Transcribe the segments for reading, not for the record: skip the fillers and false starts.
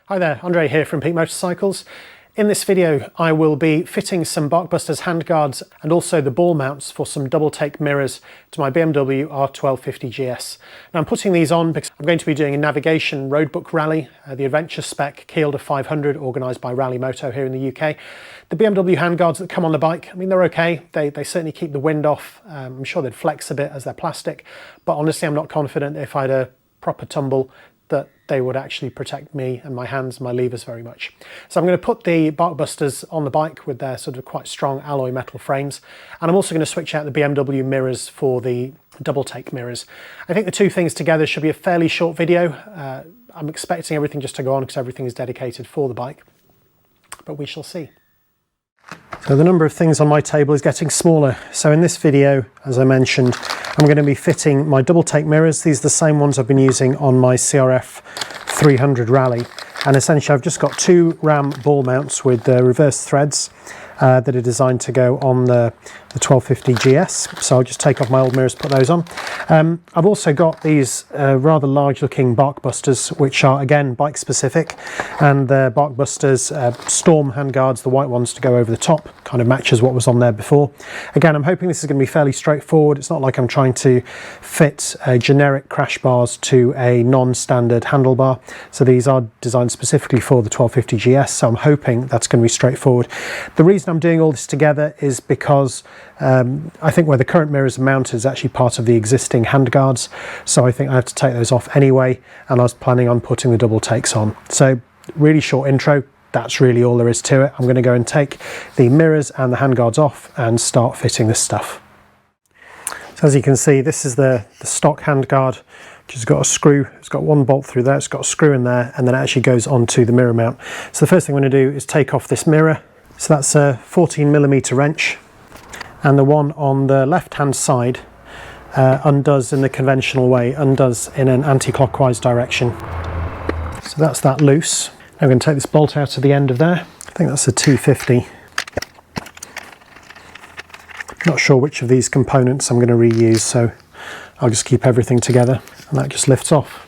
Hi there, Andre here from Peak Motorcycles. In this video I will be fitting some Barkbusters handguards and also the ball mounts for some double-take mirrors to my BMW R1250GS. Now I'm putting these on because I'm going to be doing a navigation roadbook rally, the adventure spec Kielder 500 organised by RallyMoto here in the UK. The BMW handguards that come on the bike, I mean they're okay, they certainly keep the wind off. I'm sure they'd flex a bit as they're plastic, but honestly I'm not confident if I had a proper tumble that they would actually protect me and my hands and my levers very much. So I'm going to put the Barkbusters on the bike with their sort of quite strong alloy metal frames, and I'm also going to switch out the BMW mirrors for the double-take mirrors. I think the two things together should be a fairly short video. I'm expecting everything just to go on because everything is dedicated for the bike, but we shall see. So the number of things on my table is getting smaller. So in this video, as I mentioned, I'm going to be fitting my double take mirrors. These are the same ones I've been using on my CRF 300 Rally. And essentially I've just got two RAM ball mounts with reverse threads that are designed to go on the 1250GS. So I'll just take off my old mirrors, put those on. I've also got these rather large looking Barkbusters, which are again bike specific, and the Barkbusters Storm handguards, the white ones to go over the top, kind of matches what was on there before. Again, I'm hoping this is going to be fairly straightforward. It's not like I'm trying to fit generic crash bars to a non-standard handlebar. So these are designed specifically for the 1250GS, so I'm hoping that's going to be straightforward. The reason I'm doing all this together is because I think where the current mirrors are mounted is actually part of the existing handguards, so I think I have to take those off anyway, and I was planning on putting the double takes on. So really short intro, that's really all there is to it. I'm going to go and take the mirrors and the handguards off and start fitting this stuff. So as you can see, this is the stock handguard, which has got a screw. It's got one bolt through there, it's got a screw in there, and then it actually goes onto the mirror mount. So the first thing I'm going to do is take off this mirror. So that's a 14mm wrench, and the one on the left hand side undoes in the conventional way, undoes in an anti-clockwise direction. So that's that loose. I'm going to take this bolt out of the end of there. I think that's a T50. Not sure which of these components I'm going to reuse, so I'll just keep everything together, and that just lifts off.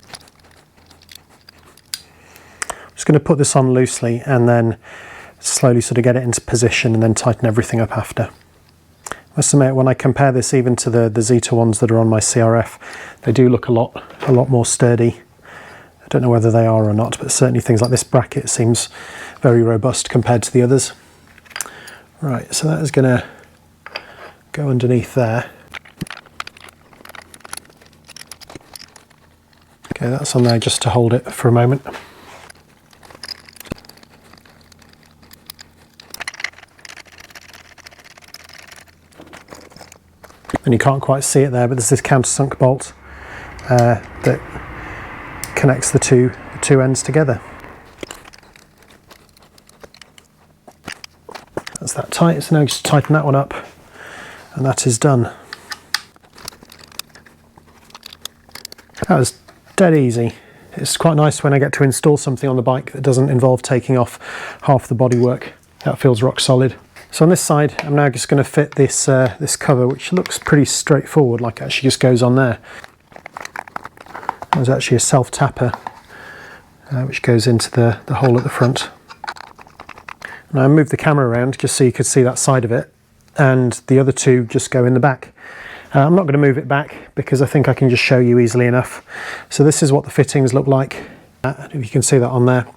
I'm just going to put this on loosely and then slowly sort of get it into position and then tighten everything up after. I must admit, when I compare this even to the Zeta ones that are on my CRF, they do look a lot more sturdy. I don't know whether they are or not, but certainly things like this bracket seems very robust compared to the others. Right, so that is going to go underneath there. Okay, that's on there just to hold it for a moment. And you can't quite see it there, but there's this countersunk bolt that connects the two ends together. That's that tight, so now just tighten that one up, and that is done. That was dead easy. It's quite nice when I get to install something on the bike that doesn't involve taking off half the bodywork. That feels rock solid. So on this side, I'm now just going to fit this this cover, which looks pretty straightforward, like it actually just goes on there. There's actually a self-tapper which goes into the hole at the front. Now I moved the camera around just so you could see that side of it, and the other two just go in the back. I'm not going to move it back because I think I can just show you easily enough. So this is what the fittings look like. If you can see that on there.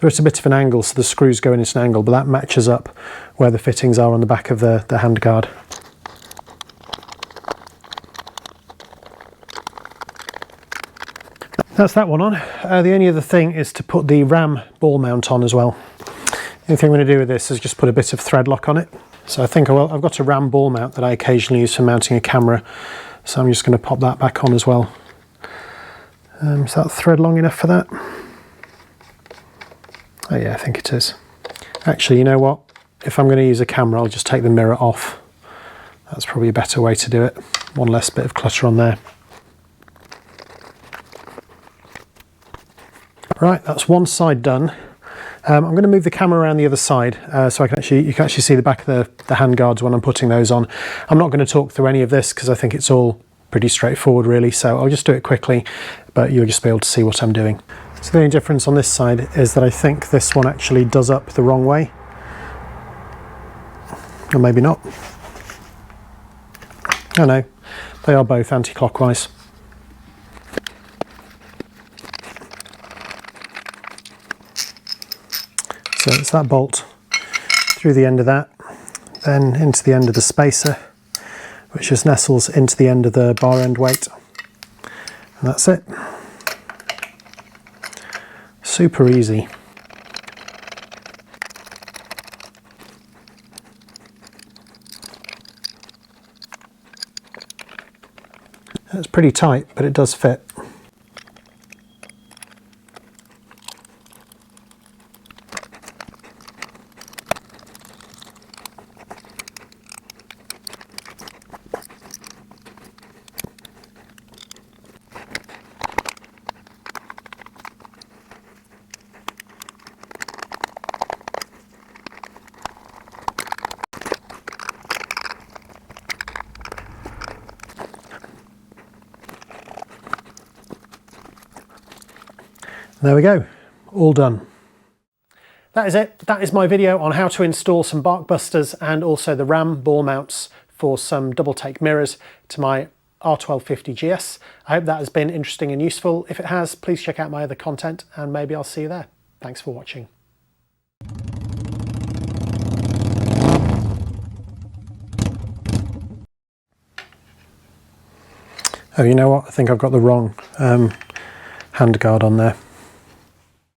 There's a bit of an angle, so the screws go in at an angle, but that matches up where the fittings are on the back of the handguard. That's that one on. The only other thing is to put the RAM ball mount on as well. The only thing I'm going to do with this is just put a bit of thread lock on it. So I think I've got a RAM ball mount that I occasionally use for mounting a camera, so I'm just going to pop that back on as well. Is that thread long enough for that? Oh yeah, I think it is. Actually, you know what? If I'm going to use a camera, I'll just take the mirror off. That's probably a better way to do it. One less bit of clutter on there. Right, that's one side done. I'm going to move the camera around the other side so you can actually see the back of the handguards when I'm putting those on. I'm not going to talk through any of this because I think it's all pretty straightforward really, so I'll just do it quickly, but you'll just be able to see what I'm doing. So the only difference on this side is that I think this one actually does up the wrong way. Or maybe not. Oh no, they are both anti-clockwise. So it's that bolt through the end of that, then into the end of the spacer, which just nestles into the end of the bar end weight. And that's it. Super easy. It's pretty tight, but it does fit. There we go, all done. That is it. That is my video on how to install some Barkbusters and also the RAM ball mounts for some double take mirrors to my R1250GS. I hope that has been interesting and useful. If it has, please check out my other content and maybe I'll see you there. Thanks for watching. Oh, you know what? I think I've got the wrong handguard on there.